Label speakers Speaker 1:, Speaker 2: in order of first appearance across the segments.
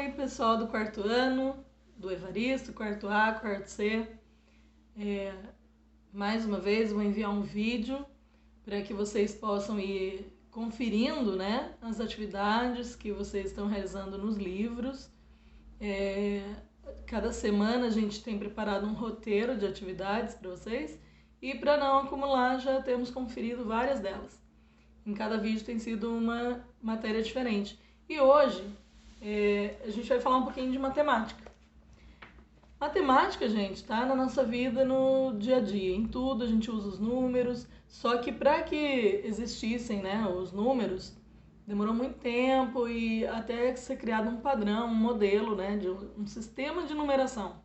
Speaker 1: Oi, pessoal do quarto ano, do Evaristo, quarto A, quarto C. Mais uma vez vou enviar um vídeo para que vocês possam ir conferindo, né, as atividades que vocês estão realizando nos livros. Cada semana a gente tem preparado um roteiro de atividades para vocês e para não acumular já temos conferido várias delas. Em cada vídeo tem sido uma matéria diferente. E hoje a gente vai falar um pouquinho de matemática. Matemática, gente, tá na nossa vida no dia a dia. Em tudo a gente usa os números, só que para que existissem, né, os números, demorou muito tempo e até ser criado um padrão, um modelo, né, de um sistema de numeração.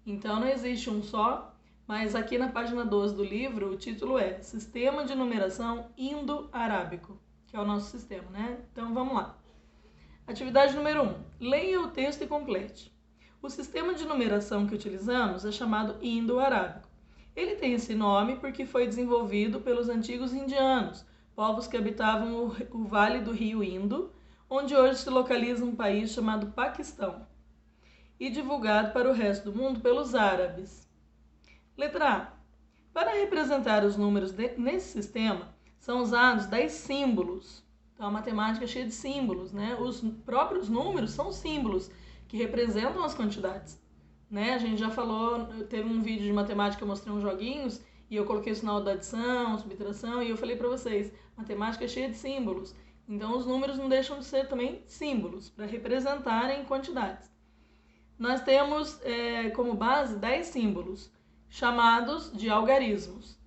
Speaker 1: Então não existe um só, mas aqui na página 12 do livro o título é Sistema de Numeração Indo-Arábico, que é o nosso sistema, né? Então vamos lá. Atividade número 1. Leia o texto e complete. O sistema de numeração que utilizamos é chamado Indo-Arábico. Ele tem esse nome porque foi desenvolvido pelos antigos indianos, povos que habitavam o vale do rio Indo, onde hoje se localiza um país chamado Paquistão, e divulgado para o resto do mundo pelos árabes. Letra A. Para representar os números nesse sistema, são usados 10 símbolos. Então a matemática é cheia de símbolos, né? Os próprios números são símbolos que representam as quantidades, né? A gente já falou, teve um vídeo de matemática que eu mostrei uns joguinhos e eu coloquei o sinal da adição, subtração e eu falei para vocês, matemática é cheia de símbolos. Então os números não deixam de ser também símbolos para representarem quantidades. Nós temos como base 10 símbolos, chamados de algarismos.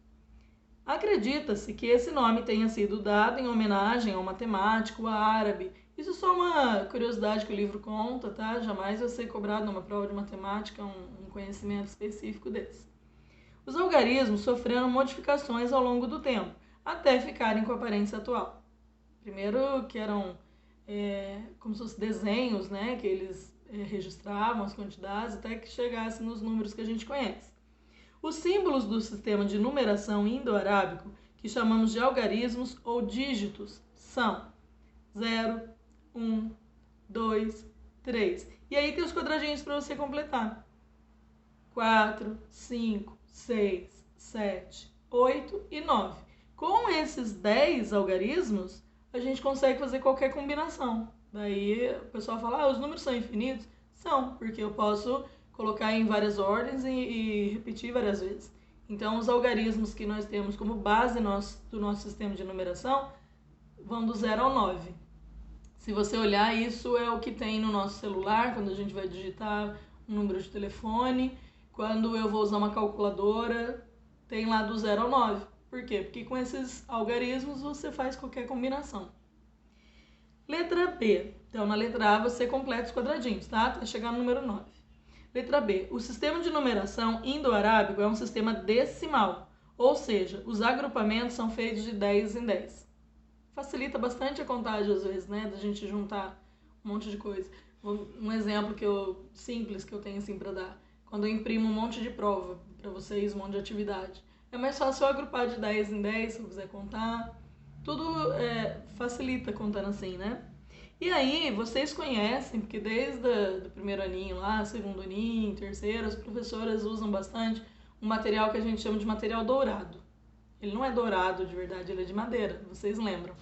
Speaker 1: Acredita-se que esse nome tenha sido dado em homenagem ao matemático árabe. Isso é só uma curiosidade que o livro conta, tá? Jamais vai ser cobrado numa prova de matemática um conhecimento específico desse. Os algarismos sofreram modificações ao longo do tempo, até ficarem com a aparência atual. Primeiro que eram como se fossem desenhos, né? Que eles registravam as quantidades até que chegassem nos números que a gente conhece. Os símbolos do sistema de numeração indo-arábico, que chamamos de algarismos ou dígitos, são 0, 1, 2, 3. E aí tem os quadradinhos para você completar. 4, 5, 6, 7, 8 e 9. Com esses 10 algarismos, a gente consegue fazer qualquer combinação. Daí o pessoal fala, os números são infinitos? São, porque eu posso colocar em várias ordens e repetir várias vezes. Então, os algarismos que nós temos como base do nosso sistema de numeração vão do 0 ao 9. Se você olhar, isso é o que tem no nosso celular, quando a gente vai digitar um número de telefone. Quando eu vou usar uma calculadora, tem lá do 0 ao 9. Por quê? Porque com esses algarismos você faz qualquer combinação. Letra B. Então, na letra A você completa os quadradinhos, tá? Até chegar no número 9. Letra B. O sistema de numeração indo-arábico é um sistema decimal, ou seja, os agrupamentos são feitos de 10 em 10. Facilita bastante a contagem às vezes, né? Da gente juntar um monte de coisa. Um exemplo simples que eu tenho assim para dar. Quando eu imprimo um monte de prova para vocês, um monte de atividade. É mais fácil eu agrupar de 10 em 10 se eu quiser contar. Tudo facilita contando assim, né? E aí, vocês conhecem, porque desde o primeiro aninho lá, segundo aninho, terceiro, as professoras usam bastante um material que a gente chama de material dourado. Ele não é dourado de verdade, ele é de madeira, vocês lembram.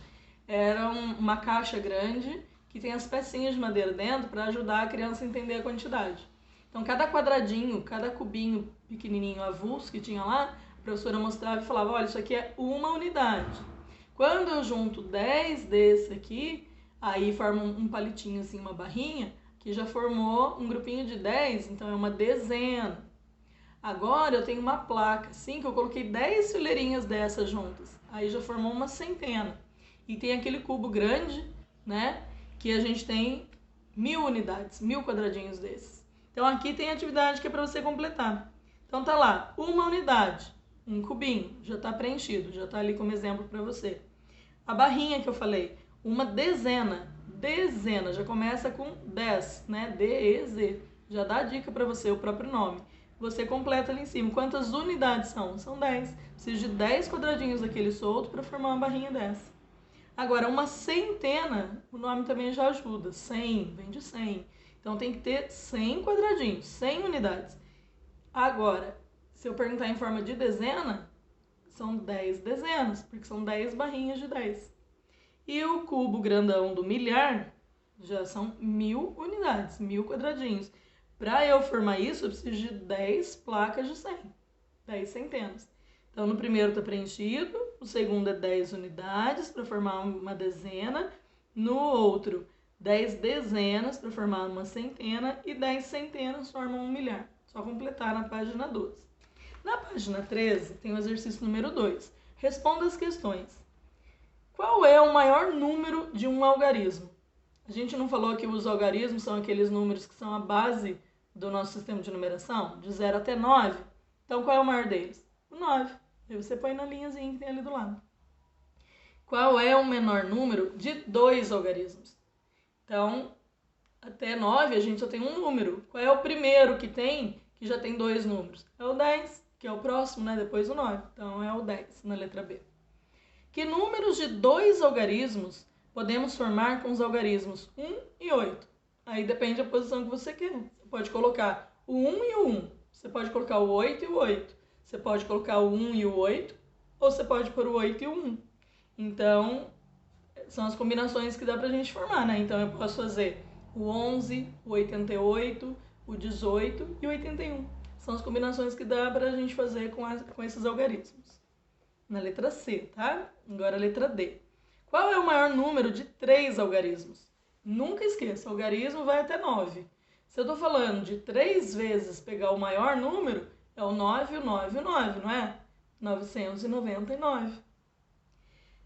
Speaker 1: Era uma caixa grande que tem as pecinhas de madeira dentro para ajudar a criança a entender a quantidade. Então, cada quadradinho, cada cubinho pequenininho avulso que tinha lá, a professora mostrava e falava, olha, isso aqui é uma unidade. Quando eu junto 10 desse aqui, aí forma um palitinho assim, uma barrinha, que já formou um grupinho de 10, então é uma dezena. Agora eu tenho uma placa, assim, que eu coloquei 10 fileirinhas dessas juntas. Aí já formou uma centena. E tem aquele cubo grande, né, que a gente tem 1000 unidades, 1000 quadradinhos desses. Então aqui tem atividade que é para você completar. Então tá lá, uma unidade, um cubinho, já está preenchido, já está ali como exemplo para você. A barrinha que eu falei, uma dezena, já começa com 10, né? D-E-Z. Já dá a dica para você, o próprio nome. Você completa ali em cima. Quantas unidades são? São 10. Precisa de 10 quadradinhos daquele solto para formar uma barrinha dessa. Agora, uma centena, o nome também já ajuda. 100, vem de 100. Então tem que ter 100 quadradinhos, 100 unidades. Agora, se eu perguntar em forma de dezena, são 10 dezenas, porque são 10 barrinhas de 10. E o cubo grandão do milhar já são 1000 unidades, 1000 quadradinhos. Para eu formar isso, eu preciso de 10 placas de 100, 10 centenas. Então, no primeiro está preenchido, no segundo é 10 unidades para formar uma dezena, no outro 10 dezenas para formar uma centena e 10 centenas formam um milhar. Só completar na página 12. Na página 13 tem o exercício número 2. Responda as questões. Qual é o maior número de um algarismo? A gente não falou que os algarismos são aqueles números que são a base do nosso sistema de numeração, de 0 até 9. Então, qual é o maior deles? O 9. Aí você põe na linhazinha que tem ali do lado. Qual é o menor número de 2 algarismos? Então, até 9 a gente só tem um número. Qual é o primeiro que já tem 2 números? É o 10, que é o próximo, né? Depois o 9. Então, é o 10 na letra B. Que números de 2 algarismos podemos formar com os algarismos 1 e 8? Aí depende da posição que você quer. Você pode colocar o 1 e o 1. Você pode colocar o 8 e o 8. Você pode colocar o 1 e o 8. Ou você pode pôr o 8 e o 1. Então, são as combinações que dá pra gente formar, né? Então, eu posso fazer o 11, o 88, o 18 e o 81. São as combinações que dá pra gente fazer com esses algarismos. Na letra C, tá? Agora a letra D. Qual é o maior número de 3 algarismos? Nunca esqueça, algarismo vai até 9. Se eu estou falando de 3 vezes pegar o maior número, é o 9, o 9 e o 9, não é? 999.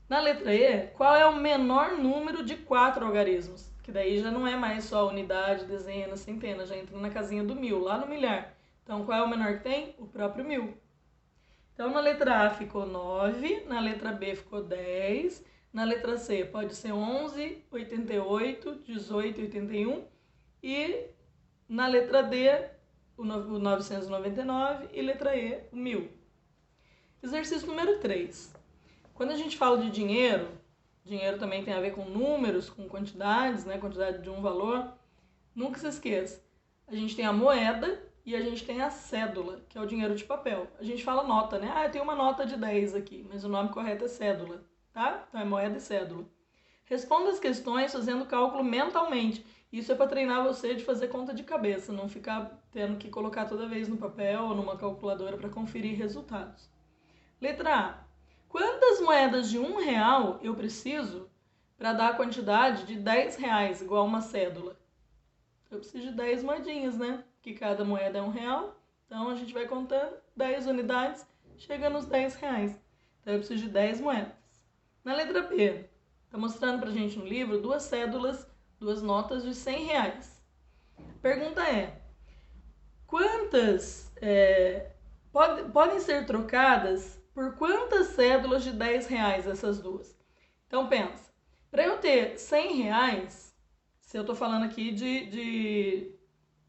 Speaker 1: Na letra E, qual é o menor número de 4 algarismos? Que daí já não é mais só unidade, dezena, centena, já entra na casinha do 1000, lá no milhar. Então, qual é o menor que tem? O próprio 1000. Então, na letra A ficou 9, na letra B ficou 10, na letra C pode ser 11, 88, 18, 81 e na letra D o 999 e letra E o 1000. Exercício número 3. Quando a gente fala de dinheiro, dinheiro também tem a ver com números, com quantidades, né? Quantidade de um valor. Nunca se esqueça, a gente tem a moeda e a gente tem a cédula, que é o dinheiro de papel. A gente fala nota, né? Ah, eu tenho uma nota de 10 aqui, mas o nome correto é cédula, tá? Então é moeda e cédula. Responda as questões fazendo cálculo mentalmente. Isso é para treinar você de fazer conta de cabeça, não ficar tendo que colocar toda vez no papel ou numa calculadora para conferir resultados. Letra A. Quantas moedas de R$1 eu preciso para dar a quantidade de R$10 igual uma cédula? Eu preciso de 10 moedinhas, né? Que cada moeda é R$1. Então, a gente vai contando 10 unidades, chega nos R$10. Então, eu preciso de 10 moedas. Na letra B, está mostrando pra gente no livro 2 cédulas, 2 notas de R$100. A pergunta é, quantas podem ser trocadas por quantas cédulas de R$10 essas duas? Então, pensa, para eu ter R$100, se eu estou falando aqui de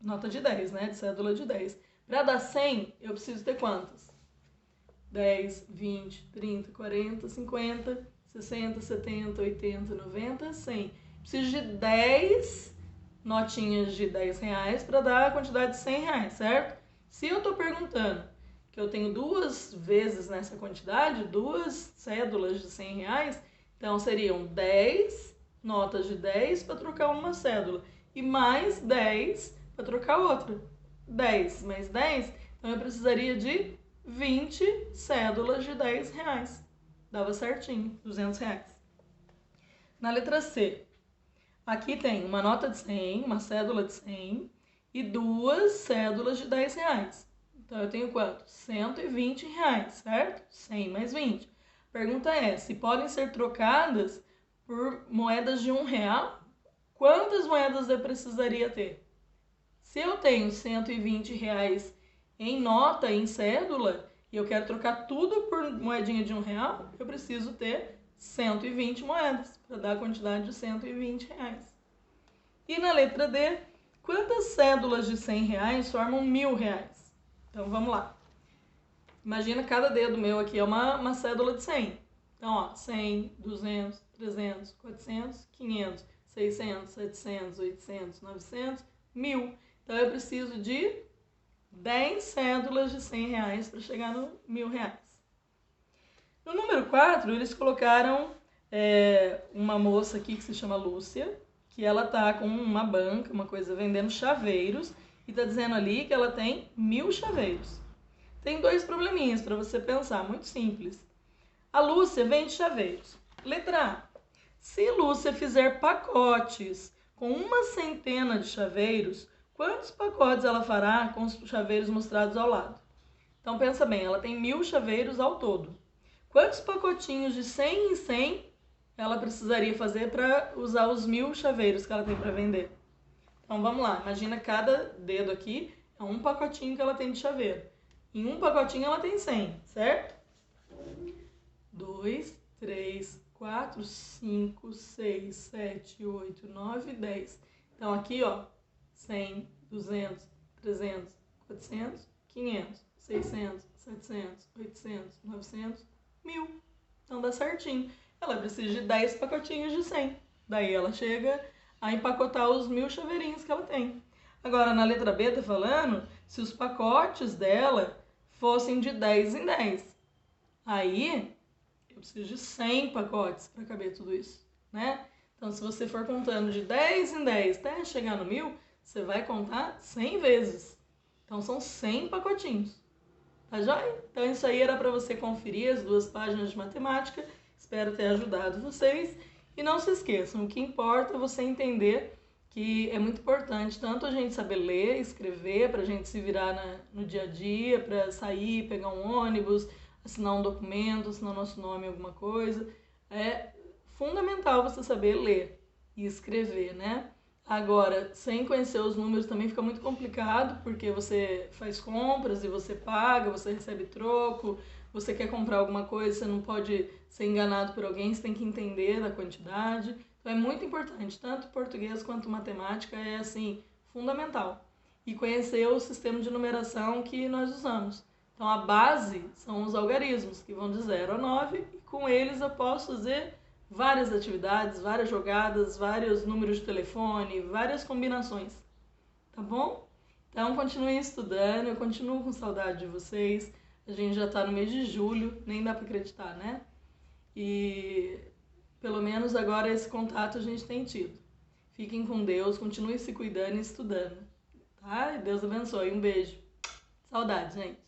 Speaker 1: nota de 10, né? De cédula de 10. Para dar 100, eu preciso ter quantas? 10, 20, 30, 40, 50, 60, 70, 80, 90, 100. Preciso de 10 notinhas de R$10 para dar a quantidade de R$100, certo? Se eu estou perguntando que eu tenho 2 vezes nessa quantidade, 2 cédulas de R$100, então seriam 10 notas de 10 para trocar uma cédula e mais 10 para trocar outra. 10 mais 10, então eu precisaria de 20 cédulas de R$10. Dava certinho, R$200. Na letra C, aqui tem uma nota de 100, uma cédula de 100 e 2 cédulas de R$10. Então eu tenho quanto? R$120, certo? 100 mais 20. A pergunta é, se podem ser trocadas por moedas de R$1, quantas moedas eu precisaria ter? Se eu tenho R$120 em nota, em cédula, e eu quero trocar tudo por moedinha de R$1, eu preciso ter 120 moedas, para dar a quantidade de R$120. E na letra D, quantas cédulas de R$100 formam R$1.000? Então, vamos lá. Imagina cada dedo meu aqui é uma cédula de 100. Então, ó, 100, 200, 300, 400, 500, 600, 700, 800, 900, 1.000. Então eu preciso de 10 cédulas de R$100 para chegar no R$1.000. No número 4, eles colocaram uma moça aqui que se chama Lúcia, que ela tá com uma banca, uma coisa, vendendo chaveiros, e tá dizendo ali que ela tem 1.000 chaveiros. Tem 2 probleminhas para você pensar, muito simples. A Lúcia vende chaveiros. Letra A. Se Lúcia fizer pacotes com 100 de chaveiros, quantos pacotes ela fará com os chaveiros mostrados ao lado? Então pensa bem, ela tem 1.000 chaveiros ao todo. Quantos pacotinhos de 100 em 100 ela precisaria fazer para usar os 1.000 chaveiros que ela tem para vender? Então vamos lá, imagina cada dedo aqui é um pacotinho que ela tem de chaveiro. Em um pacotinho ela tem 100, certo? 2, 3, 4, 5, 6, 7, 8, 9, 10. Então aqui, ó, 100, 200, 300, 400, 500, 600, 700, 800, 900, 1.000. Então dá certinho. Ela precisa de 10 pacotinhos de 100. Daí ela chega a empacotar os 1.000 chaveirinhos que ela tem. Agora, na letra B tá falando se os pacotes dela fossem de 10 em 10. Aí, eu preciso de 100 pacotes para caber tudo isso, né? Então, se você for contando de 10 em 10 até chegar no 1.000, você vai contar 100 vezes. Então, são 100 pacotinhos. Tá joia? Então, isso aí era para você conferir as 2 páginas de matemática. Espero ter ajudado vocês. E não se esqueçam, o que importa é você entender que é muito importante tanto a gente saber ler, escrever, para a gente se virar no dia a dia, para sair, pegar um ônibus, assinar um documento, assinar nosso nome em alguma coisa. É fundamental você saber ler e escrever, né? Agora, sem conhecer os números também fica muito complicado, porque você faz compras e você paga, você recebe troco, você quer comprar alguma coisa, você não pode ser enganado por alguém, você tem que entender da quantidade. Então é muito importante, tanto português quanto matemática é assim, fundamental. E conhecer o sistema de numeração que nós usamos. Então a base são os algarismos, que vão de 0 a 9, e com eles eu posso fazer várias atividades, várias jogadas, vários números de telefone, várias combinações. Tá bom? Então continue estudando, eu continuo com saudade de vocês. A gente já tá no mês de julho, nem dá para acreditar, né? E pelo menos agora esse contato a gente tem tido. Fiquem com Deus, continue se cuidando e estudando. Tá? E Deus abençoe. Um beijo. Saudade, gente.